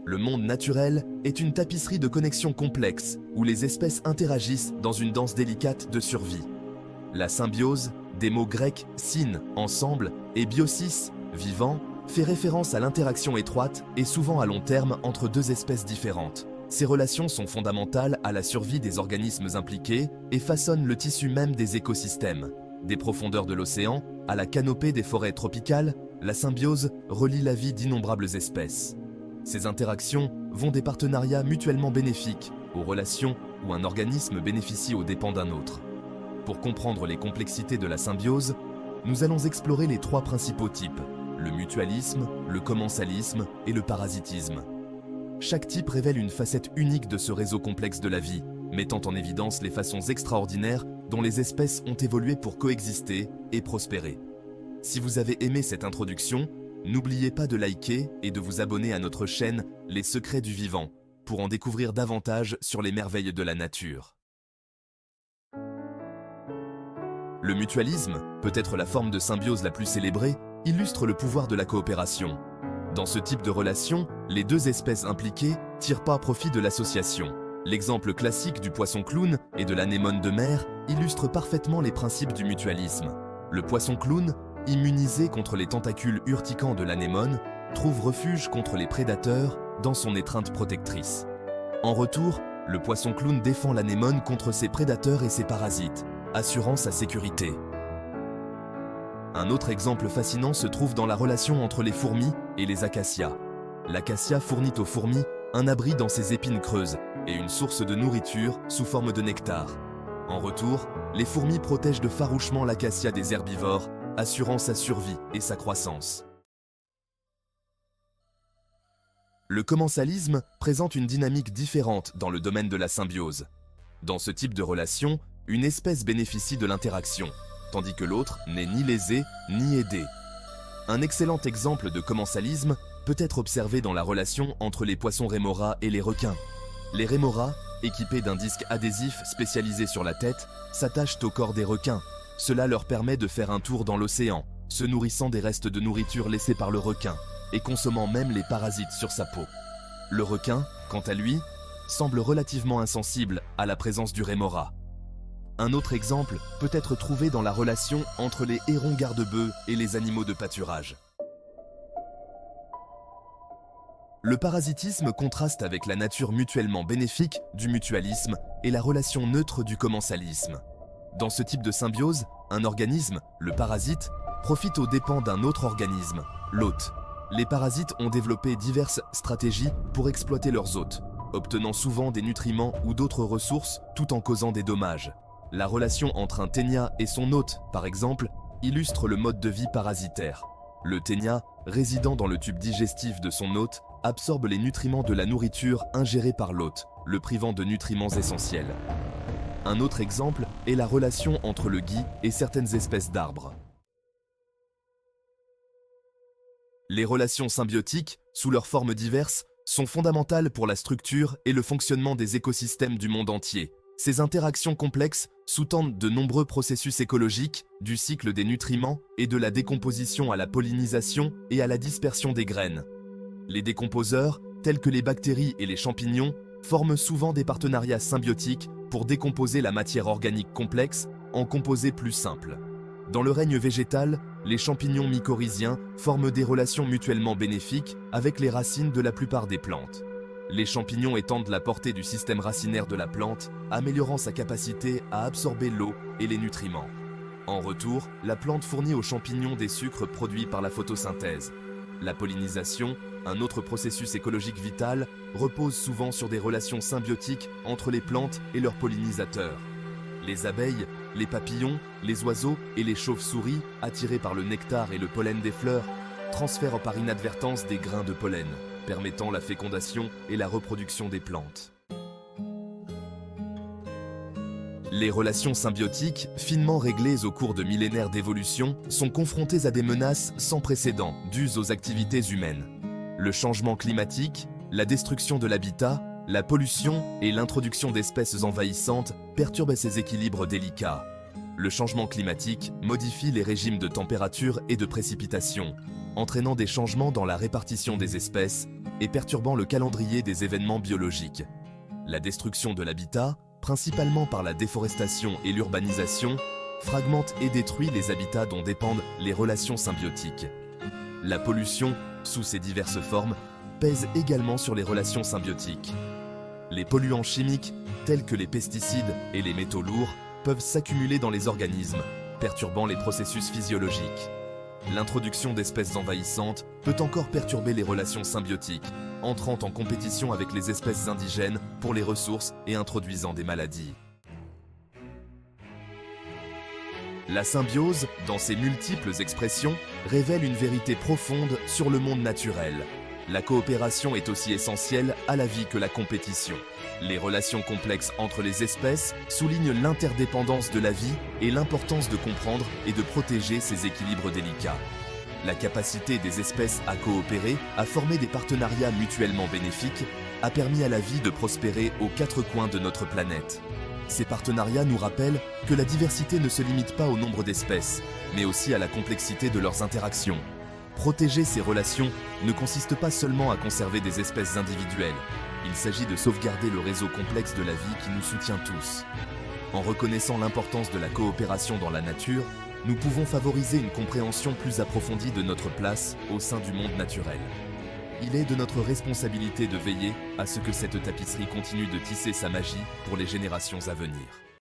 Le monde naturel est une tapisserie de connexions complexes où les espèces interagissent dans une danse délicate de survie. La symbiose, des mots grecs syn, ensemble, et biosis, vivant, fait référence à l'interaction étroite et souvent à long terme entre deux espèces différentes. Ces relations sont fondamentales à la survie des organismes impliqués et façonnent le tissu même des écosystèmes. Des profondeurs de l'océan à la canopée des forêts tropicales, la symbiose relie la vie d'innombrables espèces. Ces interactions vont des partenariats mutuellement bénéfiques aux relations où un organisme bénéficie aux dépens d'un autre. Pour comprendre les complexités de la symbiose, nous allons explorer les trois principaux types, le mutualisme, le commensalisme et le parasitisme. Chaque type révèle une facette unique de ce réseau complexe de la vie, mettant en évidence les façons extraordinaires dont les espèces ont évolué pour coexister et prospérer. Si vous avez aimé cette introduction, n'oubliez pas de liker et de vous abonner à notre chaîne Les Secrets du Vivant pour en découvrir davantage sur les merveilles de la nature. Le mutualisme, peut-être la forme de symbiose la plus célébrée, illustre le pouvoir de la coopération. Dans ce type de relation, les deux espèces impliquées tirent pas profit de l'association. L'exemple classique du poisson clown et de l'anémone de mer illustre parfaitement les principes du mutualisme. Le poisson clown, immunisé contre les tentacules urticants de l'anémone, trouve refuge contre les prédateurs dans son étreinte protectrice. En retour, le poisson clown défend l'anémone contre ses prédateurs et ses parasites, assurant sa sécurité. Un autre exemple fascinant se trouve dans la relation entre les fourmis et les acacias. L'acacia fournit aux fourmis un abri dans ses épines creuses et une source de nourriture sous forme de nectar. En retour, les fourmis protègent de farouchement l'acacia des herbivores, assurant sa survie et sa croissance. Le commensalisme présente une dynamique différente dans le domaine de la symbiose. Dans ce type de relation, une espèce bénéficie de l'interaction, tandis que l'autre n'est ni lésé ni aidé. Un excellent exemple de commensalisme peut être observé dans la relation entre les poissons rémoras et les requins. Les rémoras, équipés d'un disque adhésif spécialisé sur la tête, s'attachent au corps des requins. Cela leur permet de faire un tour dans l'océan, se nourrissant des restes de nourriture laissés par le requin et consommant même les parasites sur sa peau. Le requin, quant à lui, semble relativement insensible à la présence du rémora. Un autre exemple peut être trouvé dans la relation entre les hérons garde-bœufs et les animaux de pâturage. Le parasitisme contraste avec la nature mutuellement bénéfique du mutualisme et la relation neutre du commensalisme. Dans ce type de symbiose, un organisme, le parasite, profite aux dépens d'un autre organisme, l'hôte. Les parasites ont développé diverses stratégies pour exploiter leurs hôtes, obtenant souvent des nutriments ou d'autres ressources tout en causant des dommages. La relation entre un ténia et son hôte, par exemple, illustre le mode de vie parasitaire. Le ténia, résidant dans le tube digestif de son hôte, absorbe les nutriments de la nourriture ingérée par l'hôte, le privant de nutriments essentiels. Un autre exemple est la relation entre le gui et certaines espèces d'arbres. Les relations symbiotiques, sous leurs formes diverses, sont fondamentales pour la structure et le fonctionnement des écosystèmes du monde entier. Ces interactions complexes sous-tendent de nombreux processus écologiques, du cycle des nutriments et de la décomposition à la pollinisation et à la dispersion des graines. Les décomposeurs, tels que les bactéries et les champignons, forment souvent des partenariats symbiotiques pour décomposer la matière organique complexe en composés plus simples. Dans le règne végétal, les champignons mycorhiziens forment des relations mutuellement bénéfiques avec les racines de la plupart des plantes. Les champignons étendent la portée du système racinaire de la plante, améliorant sa capacité à absorber l'eau et les nutriments. En retour, la plante fournit aux champignons des sucres produits par la photosynthèse. La pollinisation, un autre processus écologique vital, repose souvent sur des relations symbiotiques entre les plantes et leurs pollinisateurs. Les abeilles, les papillons, les oiseaux et les chauves-souris, attirés par le nectar et le pollen des fleurs, transfèrent par inadvertance des grains de pollen, permettant la fécondation et la reproduction des plantes. Les relations symbiotiques, finement réglées au cours de millénaires d'évolution, sont confrontées à des menaces sans précédent dues aux activités humaines. Le changement climatique, la destruction de l'habitat, la pollution et l'introduction d'espèces envahissantes perturbent ces équilibres délicats. Le changement climatique modifie les régimes de température et de précipitation, entraînant des changements dans la répartition des espèces et perturbant le calendrier des événements biologiques. La destruction de l'habitat, principalement par la déforestation et l'urbanisation, fragmente et détruit les habitats dont dépendent les relations symbiotiques. La pollution, sous ses diverses formes, pèse également sur les relations symbiotiques. Les polluants chimiques, tels que les pesticides et les métaux lourds, peuvent s'accumuler dans les organismes, perturbant les processus physiologiques. L'introduction d'espèces envahissantes peut encore perturber les relations symbiotiques, entrant en compétition avec les espèces indigènes pour les ressources et introduisant des maladies. La symbiose, dans ses multiples expressions, révèle une vérité profonde sur le monde naturel. La coopération est aussi essentielle à la vie que la compétition. Les relations complexes entre les espèces soulignent l'interdépendance de la vie et l'importance de comprendre et de protéger ces équilibres délicats. La capacité des espèces à coopérer, à former des partenariats mutuellement bénéfiques, a permis à la vie de prospérer aux quatre coins de notre planète. Ces partenariats nous rappellent que la diversité ne se limite pas au nombre d'espèces, mais aussi à la complexité de leurs interactions. Protéger ces relations ne consiste pas seulement à conserver des espèces individuelles, il s'agit de sauvegarder le réseau complexe de la vie qui nous soutient tous. En reconnaissant l'importance de la coopération dans la nature, nous pouvons favoriser une compréhension plus approfondie de notre place au sein du monde naturel. Il est de notre responsabilité de veiller à ce que cette tapisserie continue de tisser sa magie pour les générations à venir.